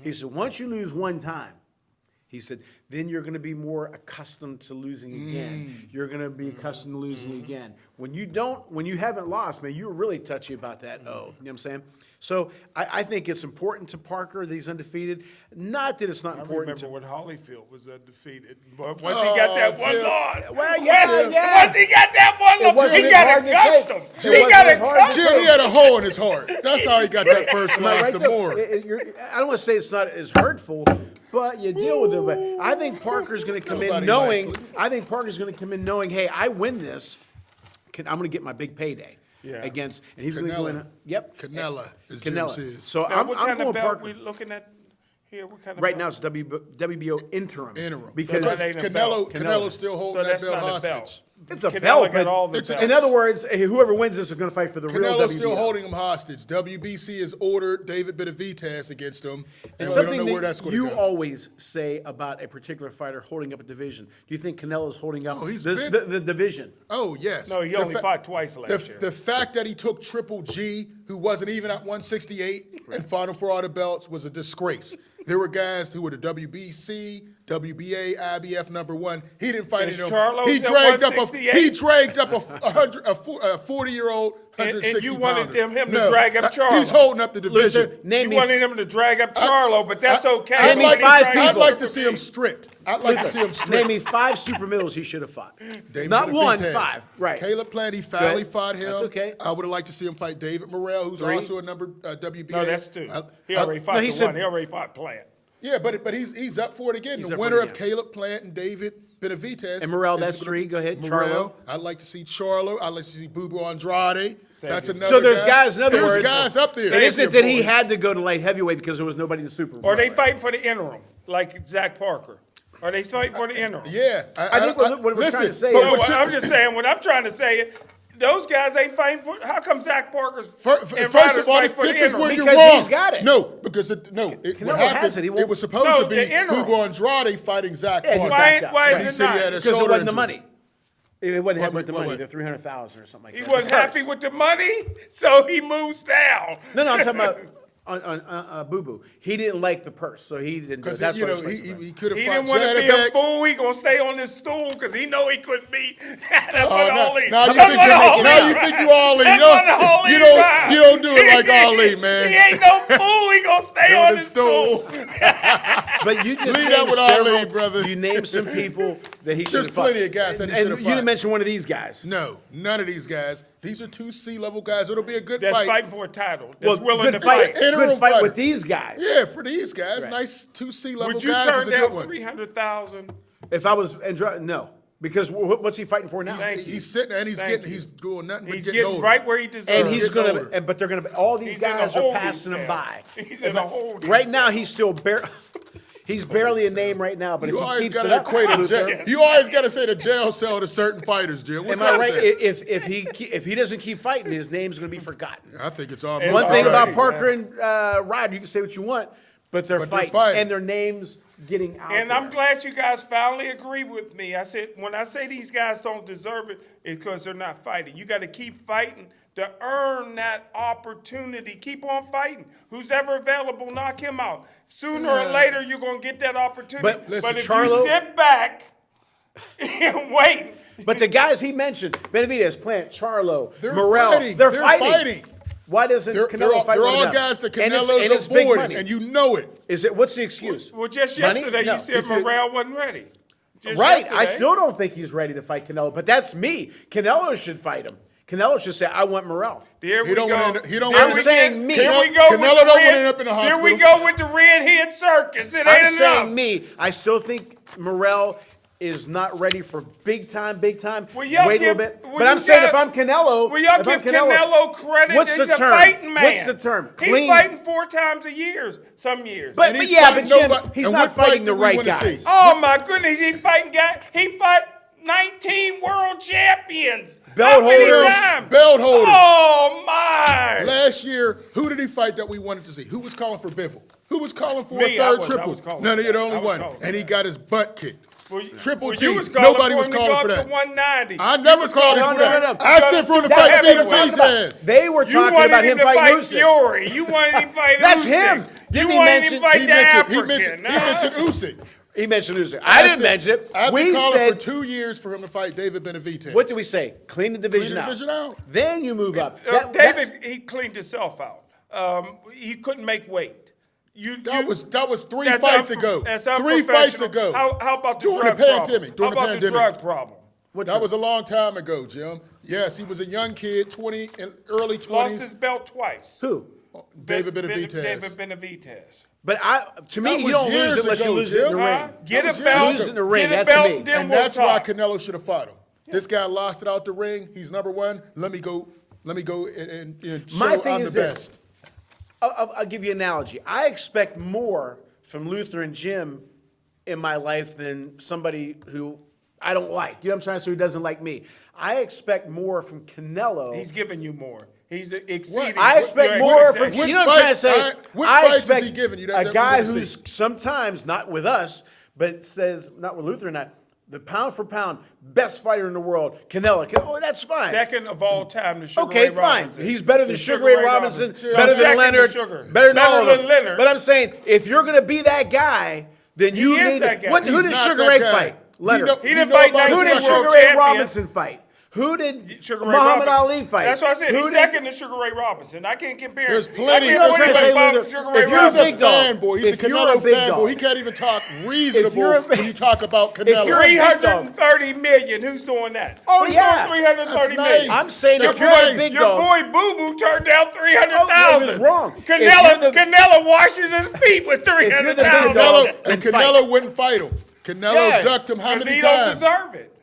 He said, once you lose one time, he said, then you're going to be more accustomed to losing again. You're going to be accustomed to losing again. When you haven't lost, man, you're really touchy about that. You know what I'm saying? So I think it's important to Parker that he's undefeated. Not that it's not important. I remember when Holyfield was undefeated, but once he got that one loss, well, yeah. once he got that one loss, he got accustomed. He got accustomed. Jim, he had a hole in his heart. That's how he got that first loss. Right The there. more. I don't want to say it's not as hurtful, but you deal with it. But I think Parker's going to come in Nobody knowing. likes it. I think Parker's going to come in knowing, hey, I win this. I'm going to get my big payday against, and he's going to go in. Yep, Canelo, as Canelo. Jim says. So Now, I'm what kind going of belt Parker. we looking at here? What kind of Right belt? now it's WBO interim. Because that ain't a belt. Canelo's still holding that that's belt not a belt. hostage. It's a Canelo belt, got all but the belts. in other words, whoever wins this is going to fight for the real Canelo's WBO. still holding him hostage. WBC has ordered David Benavidez against him, and we don't Something know where that that's going to you go. always say about a particular fighter holding up a division. Do you think Canelo's holding up he's the division? Oh, yes. No, he only fought twice last year. The fact that he took Triple G, who wasn't even at 168, and fought him for all the belts was a disgrace. There were guys who were the WBC, WBA, IBF #1. He didn't fight any of them. Charlo's He at dragged up 168? a 40-year-old 160 And you wanted pounder. him to drag up Charlo. He's holding up the division. You wanted him to drag up Charlo, but that's okay. I'd Name me like, five I'd people. like to see him stripped. I'd like to see him stripped. Name me 5 super middles he should have fought. David Not one, Benavidez. 5. Right. Caleb Plant, he finally Good. fought him. That's okay. I would have liked to see him fight David Morrell, who's 3. also a WBA. No, that's 2. He I- already fought No, he the said- one. He already fought Plant. Yeah, but he's up for it again. He's The up for winner it of again. Caleb Plant and David Benavidez. And Morrell, is that's gonna- 3. Go ahead. Morrell. Charlo. I'd like to see Charlo. I'd like to see Bubu Andrade. That's So another there's guy. guys, in other There's words, guys up there. It isn't that he boys. had to go to light heavyweight because there was nobody in the super. Or they fighting for the interim, like Zach Parker. Or they fighting for the interim. Yeah. I think what we're listen, trying to say but is- No, what you- I'm just saying, what I'm trying to say, those guys ain't fighting for. How come Zach Parker's First and of Ryder's all, fight for this the is where interim? you're Because wrong. he's got it. No, because what Canelo happened, has it. He won't- it was supposed No, to be the interim. Bubu Andrade fighting Zach Yeah, he Parker. backed out. Why But he is it said he not? had a Because it shoulder wasn't the injury. money. It wasn't happy with the What- money, what- the 300,000 or something like He that. wasn't The purse. happy with the money, so he moves down. No, I'm talking about on Boo Boo. He didn't like the purse, so he didn't. Because That's you what know I was thinking. he could have He fought didn't want to be a Jadabek. fool. He gonna stay on this stool because he know he couldn't beat. That's Oh, what now, Ali. now you That's think what you, Ali now you right. think you Ali. That's You what don't, Ali you don't, right. you don't do it like Ali, man. He ain't no fool. He gonna stay On on the this stool. stool. But you just Leave that named with several, Ali, brother. You named some people that he should There's have fought. plenty of guys that he And should have you fought. didn't mention one of these guys. No, none of these guys. These are 2 C-level guys. It'll be a good That's fight. fighting for a title. That's willing good to fight. fight. Interim Good fight fighter. with these guys. Yeah, for these guys, Right. nice 2 C-level Would you guys is turn a good down one. 300,000? If I was Andrade, no, because what's he fighting for now? Thank you. He's sitting there and Thank you. he's doing nothing but He's getting getting older. right where he deserves. And he's getting gonna, older. but they're gonna. All these He's in a guys are holding passing him cell. by. He's in a holding Right now, cell. he's still he's barely a name right now. But You if he always keeps got it to up, equate a Luther, jail. You always got to say the jail cell to certain fighters, Jim. What's am I up right? with that? If he doesn't keep fighting, his name's gonna be forgotten. I think it's almost One thing all right. about Parker and Ryder, you can say what you want, but they're fighting, and their names getting out. And there. I'm glad you guys finally agree with me. I said, when I say these guys don't deserve it, it's because they're not fighting. You got to keep fighting to earn that opportunity. Keep on fighting. Who's ever available, knock him out. Sooner or later, you're going to get that opportunity. But listen, if Charlo- you sit back and wait, But the guys he mentioned, Benavidez, Plant, Charlo, They're Morrell, fighting. they're They're fighting. fighting. Why doesn't They're Canelo fight all one of them? guys that And Canelo's it's big avoiding, money. and you know it. Is it? What's the excuse? well, just Money? yesterday No. you said He said- Morrell wasn't ready. Just Right. yesterday. I still don't think he's ready to fight Canelo, but that's me. Canelo should fight him. Canelo should say, I want Morrell. There He we don't go. wanna end- he don't Here wanna- we I'm saying get- me. Here we Canelo- go with Canelo the don't wanna red- end up in the Here we hospital. go with the redhead circus. It I'm ain't saying enough. me. I still think Morrell is not ready for big time. Well, y'all Wait a little give- bit. well, But I'm you saying got- if I'm Canelo, Well, y'all if I'm give Canelo credit. What's He's the a term? fighting man. What's the term? He's Clean. fighting 4 times a year, some years. But, And but he's yeah, but fighting Jim, nobody- he's and not what fight fighting the do we right wanna guys. see? oh my goodness, he's fighting guys. He fought 19 world champions. Belt How many holders. times? Belt holders. Oh my! Last year, who did he fight that we wanted to see? Who was calling for Bivol? Who was calling for Me, a I third was triple? calling None for of you, the that. only I was one. calling for And he that. got his butt kicked. Triple G. You was Nobody was him calling to go for up that. to 190. I never called him No, for no, that. no, no. I said for him to That fight heavyweight. David Benavidez. They were You talking wanted about him him to fighting fight Usyk. Fury. You wanted him to fight That's Usyk. him. Didn't You he ain't mention? invite He the mentioned African. Usyk. He mentioned Usyk. I didn't said, mention it. I've We been calling said, for 2 years for him to fight David Benavidez. what did we say? Clean the division, Clean the division out. Then you move up. David, he cleaned himself out. He couldn't make weight. That was 3 that's fights unpro- ago. That's 3 fights unprofessional. ago. How about the During drug the pandemic. problem? During How the about the pandemic. drug problem? That was a long time ago, Jim. Yes, he was a young kid, early 20s. Lost his belt twice. Who? David Benavidez. David Benavidez. But to That me, you was don't years lose unless you ago, lose it in the Jim. ring. Get was a years belt. ago. Lose in the ring, Get a that's belt, me. and then And we'll that's why talk. Canelo should have fought him. This guy lost it out the ring. He's number one. Let me go and show My thing I'm is the this. best. I'll give you an analogy. I expect more from Luther and Jim in my life than somebody who I don't like. You know what I'm trying to say? Who doesn't like me. I expect more from Canelo. He's giving you more. He's exceeding. I expect your more from expectations. you know what I'm trying to say. What I fights expect is he giving you that a we guy wanna who's see? sometimes not with us, but says not with Luther and I. The pound for pound best fighter in the world, Canelo. Oh, that's fine. Second of all time to Sugar Okay, Ray fine. Robinson. He's better than To Sugar Ray Robinson, better than Second to Leonard, Sugar. better than all of them. Leonard. But I'm saying, if you're going to be that guy, then you He is need. that guy. Who He's did not Sugar that Ray guy. fight? Leonard. He didn't fight about Who did World Sugar Ray champion. Robinson fight? Who did Sugar Ray Muhammad Robinson. Ali fight? That's what I said. Who He's did- second to Sugar Ray Robinson. I can't compare. There's I plenty- can't You know put what I'm him saying, above Luther? Sugar If Ray you're a He's a big Robinson. dog. fanboy. He's a If you're a Canelo big fanboy. dog. He can't even talk you're a reasonable big- when you talk about you're a Canelo. big dog. 330 million. Who's doing that? Oh, Who's yeah. doing 330 That's million? nice. I'm saying That's if you're a nice. big Your dog. boy Boo Boo turned down Oh, 300,000. no, it's wrong. If you're the- Canelo washes his feet with you're the big 300,000. dog, And then Canelo wouldn't fight him. Canelo Yeah. ducked him how Because many he don't times? deserve it.